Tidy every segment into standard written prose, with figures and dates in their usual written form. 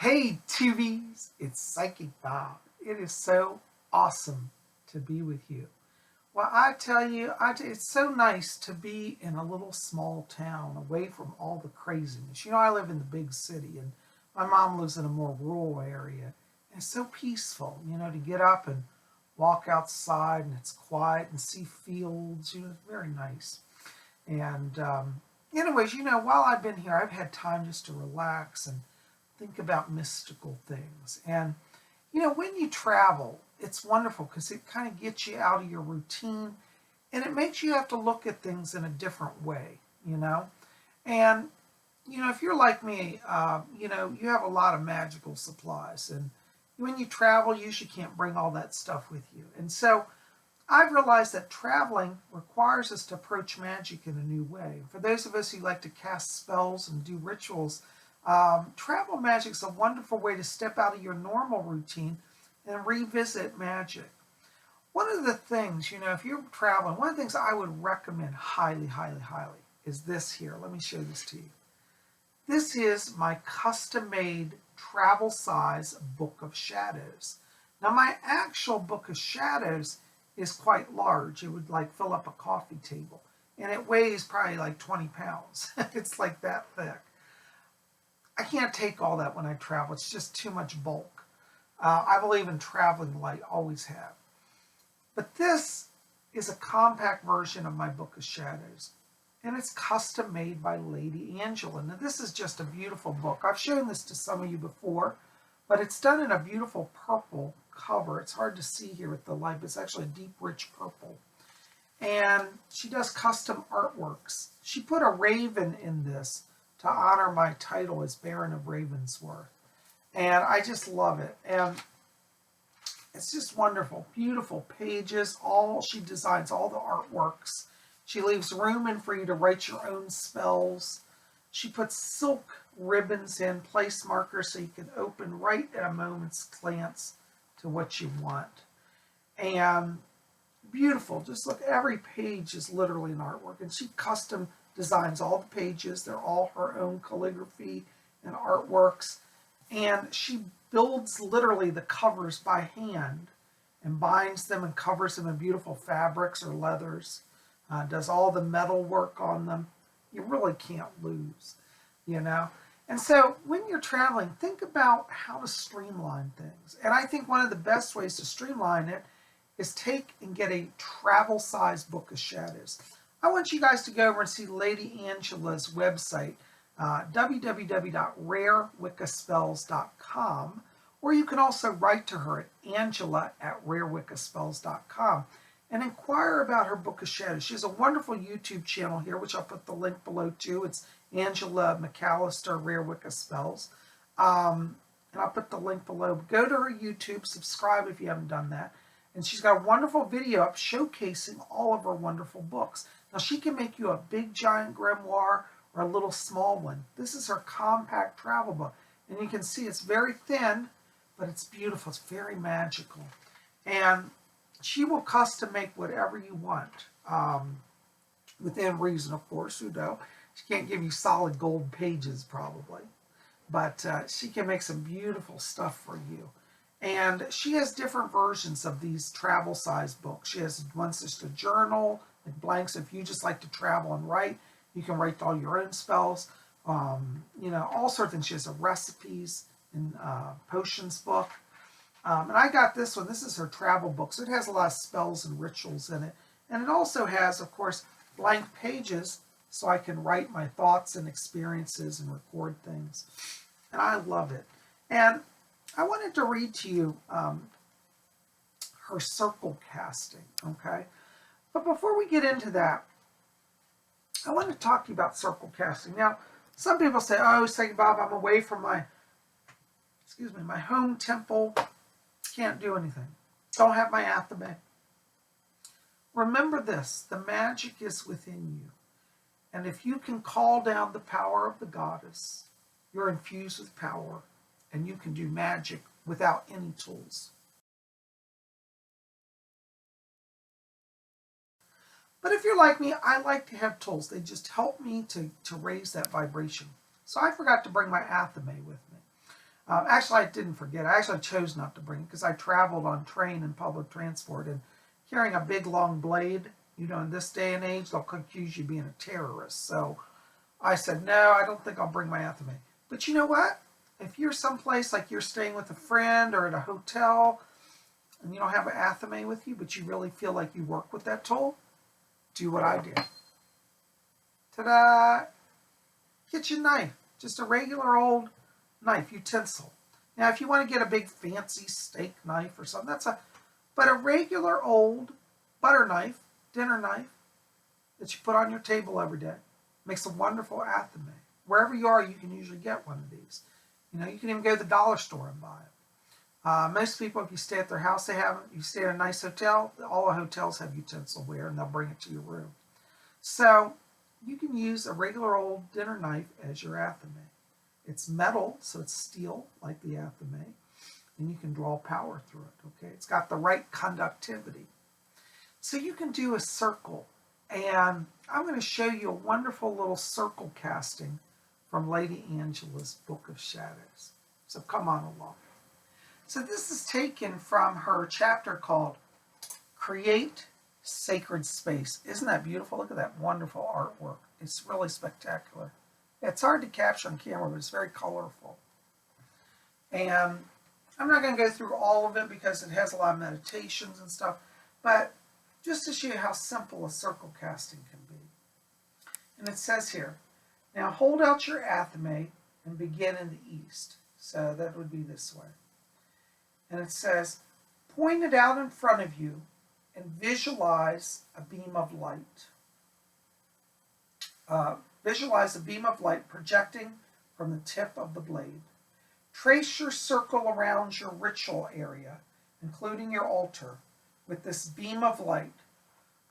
Hey Tubies, it's Psychic Bob. It is so awesome to be with you. Well, I tell you, it's so nice to be in a little small town away from all the craziness. You know, I live in the big city and my mom lives in a more rural area. And it's so peaceful, you know, to get up and walk outside and it's quiet and see fields. You know, it's very nice. And anyways, you know, while I've been here, I've had time just to relax and think about mystical things. And, you know, when you travel, it's wonderful because it kind of gets you out of your routine and it makes you have to look at things in a different way, you know. And, you know, if you're like me, you know, you have a lot of magical supplies. And when you travel, you usually can't bring all that stuff with you. And so I've realized that traveling requires us to approach magic in a new way. For those of us who like to cast spells and do rituals, Travel Magic is a wonderful way to step out of your normal routine and revisit magic. One of the things, you know, if you're traveling, one of the things I would recommend highly, highly, highly is this here. Let me show this to you. This is my custom-made travel size Book of Shadows. Now, my actual Book of Shadows is quite large. It would like fill up a coffee table. And it weighs probably like 20 pounds. It's like that thick. I can't take all that when I travel. It's just too much bulk. I believe in traveling light, always have. But this is a compact version of my Book of Shadows. And it's custom made by Lady Angela. Now this is just a beautiful book. I've shown this to some of you before, but it's done in a beautiful purple cover. It's hard to see here with the light, but it's actually a deep, rich purple. And she does custom artworks. She put a raven in this to honor my title as Baron of Ravensworth. And I just love it. And it's just wonderful. Beautiful pages. She designs all the artworks. She leaves room in for you to write your own spells. She puts silk ribbons in, place markers, so you can open right at a moment's glance to what you want. And beautiful. Just look, every page is literally an artwork. And she custom designs all the pages. They're all her own calligraphy and artworks. And she builds literally the covers by hand and binds them and covers them in beautiful fabrics or leathers. Does all the metal work on them. You really can't lose, you know. And so when you're traveling, think about how to streamline things. And I think one of the best ways to streamline it is take and get a travel-sized Book of Shadows. I want you guys to go over and see Lady Angela's website, www.rarewiccaspells.com, or you can also write to her at angela@rarewiccaspells.com and inquire about her Book of Shadows. She has a wonderful YouTube channel here, which I'll put the link below too. It's Angela McAllister, Rare Wicca Spells. And I'll put the link below. Go to her YouTube, subscribe if you haven't done that. And she's got a wonderful video up showcasing all of her wonderful books. Now, she can make you a big, giant grimoire or a little small one. This is her compact travel book. And you can see it's very thin, but it's beautiful. It's very magical. And she will custom make whatever you want, within reason, of course, you know. She can't give you solid gold pages, probably. But she can make some beautiful stuff for you. And she has different versions of these travel-sized books. She has ones just a journal, like blanks. If you just like to travel and write, you can write all your own spells. You know, all sorts of things. She has a recipes and potions book. And I got this one. This is her travel book. So it has a lot of spells and rituals in it. And it also has, of course, blank pages so I can write my thoughts and experiences and record things. And I love it. And I wanted to read to you her circle casting, okay? But before we get into that, I want to talk to you about circle casting. Now, some people say, oh, say, Bob, I'm away from my home temple. Can't do anything. Don't have my Athames. Remember this, the magic is within you. And if you can call down the power of the goddess, you're infused with power and you can do magic without any tools. But if you're like me, I like to have tools. They just help me to raise that vibration. So I forgot to bring my Athames with me. Actually, I didn't forget. I actually chose not to bring it because I traveled on train and public transport, and carrying a big long blade, in this day and age, they'll accuse you of being a terrorist. So I said, no, I don't think I'll bring my Athames. But you know what? If you're someplace like you're staying with a friend or at a hotel and you don't have an Athames with you, but you really feel like you work with that tool, do what I did. Ta-da! Kitchen knife. Just a regular old knife, utensil. Now, if you want to get a big fancy steak knife or something, but a regular old butter knife, dinner knife, that you put on your table every day makes a wonderful Athames. Wherever you are, you can usually get one of these. You can even go to the dollar store and buy it. Most people, if you stay at their house, they have them. You stay at a nice hotel, all the hotels have utensilware, and they'll bring it to your room. So you can use a regular old dinner knife as your Athames. It's metal, so it's steel, like the Athames, and you can draw power through it, okay? It's got the right conductivity. So you can do a circle, and I'm going to show you a wonderful little circle casting from Lady Angela's Book of Shadows. So come on along. So this is taken from her chapter called Create Sacred Space. Isn't that beautiful? Look at that wonderful artwork. It's really spectacular. It's hard to capture on camera, but it's very colorful. And I'm not going to go through all of it because it has a lot of meditations and stuff, but just to show you how simple a circle casting can be. And it says here, now hold out your Athames and begin in the east. So that would be this way. And it says, point it out in front of you and visualize a beam of light. Visualize a beam of light projecting from the tip of the blade. Trace your circle around your ritual area, including your altar, with this beam of light,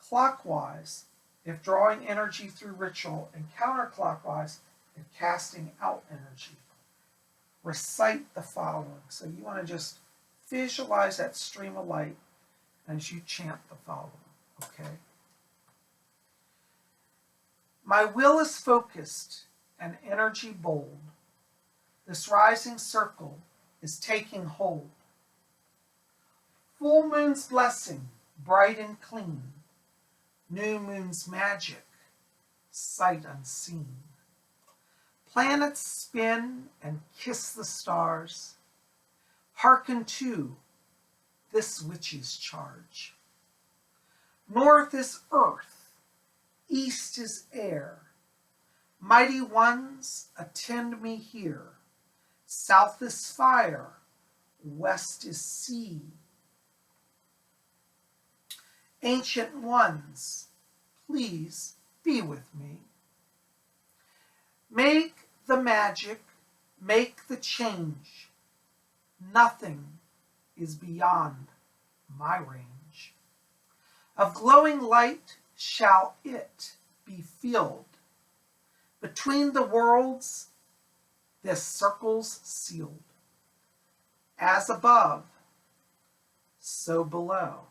clockwise if drawing energy through ritual, and counterclockwise if casting out energy. Recite the following. So you want to just visualize that stream of light as you chant the following, okay? My will is focused and energy bold. This rising circle is taking hold. Full moon's blessing, bright and clean. New moon's magic, sight unseen. Planets spin and kiss the stars. Hearken to this witch's charge. North is earth, east is air. Mighty ones, attend me here. South is fire, west is sea. Ancient ones, please be with me. Make the magic, make the change. Nothing is beyond my range. Of glowing light shall it be filled. Between the worlds, this circle's sealed. As above, so below.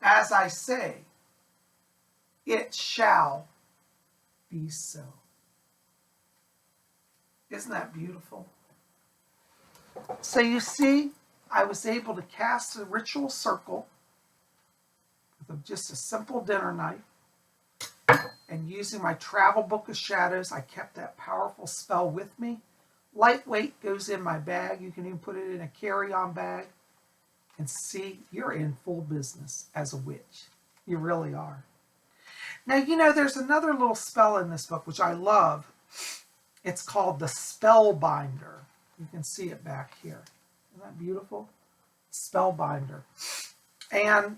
As I say, it shall be so. Isn't that beautiful? So you see, I was able to cast a ritual circle with just a simple dinner knife. And using my travel book of shadows, I kept that powerful spell with me. Lightweight, goes in my bag. You can even put it in a carry-on bag. And see, you're in full business as a witch. You really are. Now, there's another little spell in this book, which I love. It's called the Spellbinder. You can see it back here. Isn't that beautiful? Spellbinder. And,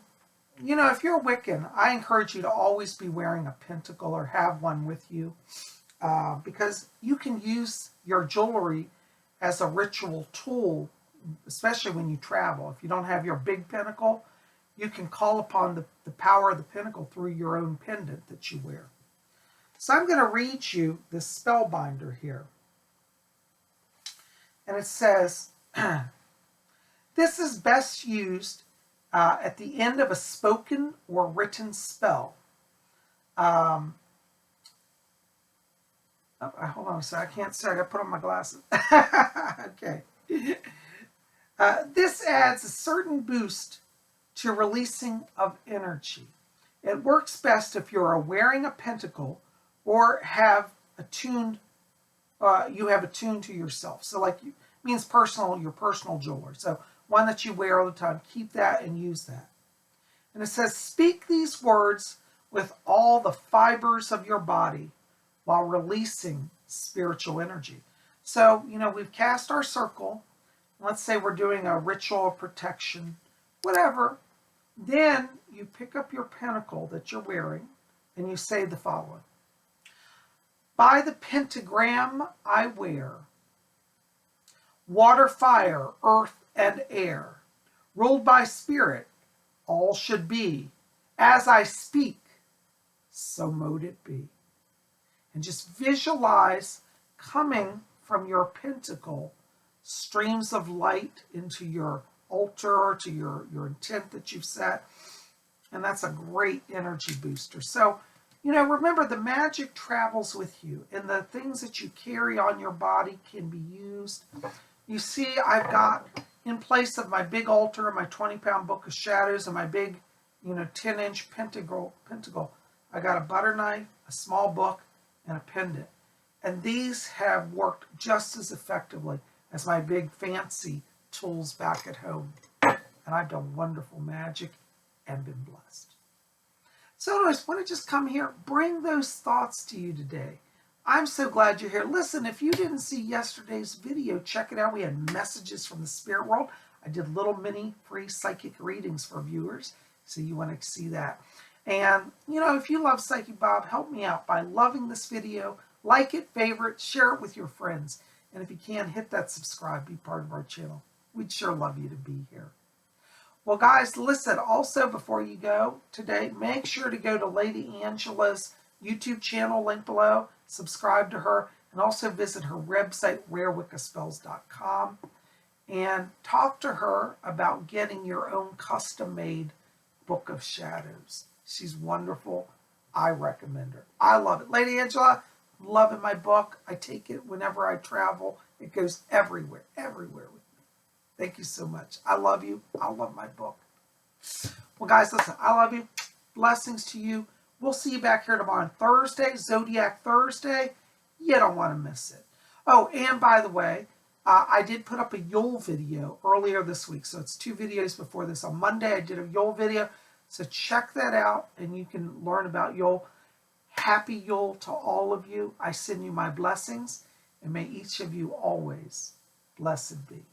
if you're a Wiccan, I encourage you to always be wearing a pentacle or have one with you because you can use your jewelry as a ritual tool, especially when you travel. If you don't have your big pentacle, you can call upon the power of the pentacle through your own pendant that you wear. So I'm going to read you this Spellbinder here. And it says, this is best used at the end of a spoken or written spell. Oh, hold on a sec. I can't see. I got to put on my glasses. Okay. This adds a certain boost to releasing of energy. It works best if you're wearing a pentacle or have attuned. You have attuned to yourself. So, like, means personal, your personal jeweler. So, one that you wear all the time. Keep that and use that. And it says, speak these words with all the fibers of your body while releasing spiritual energy. So, we've cast our circle. Let's say we're doing a ritual of protection, whatever. Then you pick up your pentacle that you're wearing and you say the following. By the pentagram I wear, water, fire, earth, and air, ruled by spirit, all should be. As I speak, so mote it be. And just visualize coming from your pentacle streams of light into your altar, to your intent that you've set. And that's a great energy booster. So, remember, the magic travels with you, and the things that you carry on your body can be used. You see, I've got, in place of my big altar, my 20-pound book of shadows, and my big, 10-inch pentacle, I got a butter knife, a small book, and a pendant. And these have worked just as effectively as my big fancy tools back at home. And I've done wonderful magic and been blessed. So anyways, want to just come here, bring those thoughts to you today. I'm so glad you're here. Listen, if you didn't see yesterday's video, check it out. We had messages from the spirit world. I did little mini free psychic readings for viewers, so you want to see that. And, if you love Psychic Bob, help me out by loving this video, like it, favorite, share it with your friends. And if you can, hit that subscribe, be part of our channel. We'd sure love you to be here. Well, guys, listen, also before you go today, make sure to go to Lady Angela's YouTube channel, link below, subscribe to her, and also visit her website, rarewiccaspells.com, and talk to her about getting your own custom-made Book of Shadows. She's wonderful. I recommend her. I love it. Lady Angela, I'm loving my book. I take it whenever I travel. It goes everywhere with me. Thank you so much. I love you. I love my book. Well, guys, listen, I love you. Blessings to you. We'll see you back here tomorrow on Thursday, Zodiac Thursday. You don't want to miss it. Oh, and by the way, I did put up a Yule video earlier this week. So it's 2 videos before this. On Monday, I did a Yule video. So check that out, and you can learn about Yule. Happy Yule to all of you. I send you my blessings, and may each of you always blessed be.